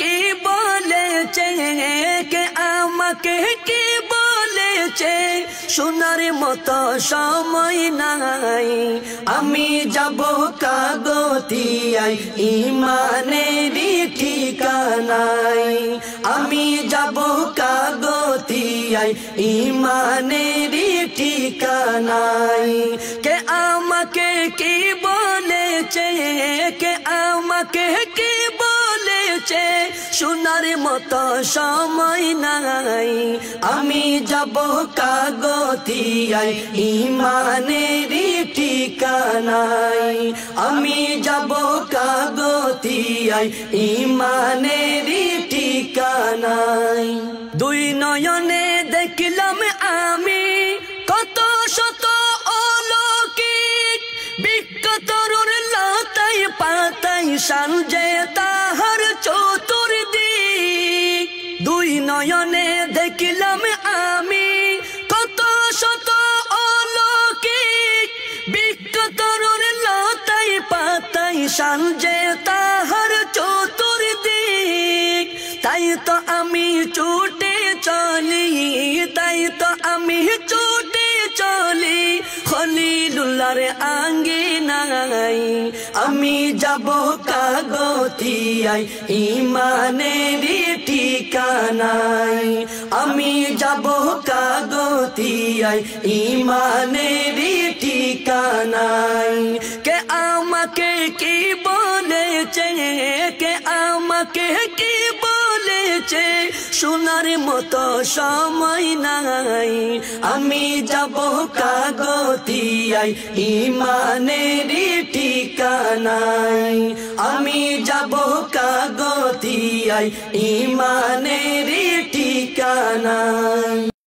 কি বলেছে, কে আমাকে কি বলেছে, শোনার মতো সময় নাই। আমি যাব কাগতিয়ায় ইমানেরই ঠিকানায়, আমি যাব কাগতিয়ায় ইমানেরই ঠিকানায়। কে আমাকে কি বলেছে, কে আমাকে কি বলেছে, শোনার মতো সময় নাই। আমি যাব কাগতিয়ায় ইমানেরই ঠিকানায়, আমি যাব কাগতিয়ায় ইমানেরই ঠিকানায়। দুই নয়নে দেখলাম আমি কত শত অলৌকিক, বিখ্যাতর লতায় পাতায় সাজে তাহার চতুর্দিক। দুই নয়নে দেখলাম আমি কত শত অলৌকিক, বিখ্যাতর লতায় পাতায় সাজে তাহার চতুর্দিক। তাই তো আমি ছুটে চলি, তাই তো আমি ছুটে চলি খলিলুল্লাহর আঙ্গিনায়। আমি যাব কাগতিয়ায় ইমানেরই ঠিকানায়, আমি যাব কাগতিয়ায় ইমানেরই ঠিকানায়। কে আমাকে কি বলেছে, কে আমাকে কি বলেছে, শোনার মতো সময় নাই। আমি যাব কাগতিয়ায় ইমানেরই ঠিকানায়, আমি যাব কাগতিয়ায় ইমানেরই ঠিকানায়।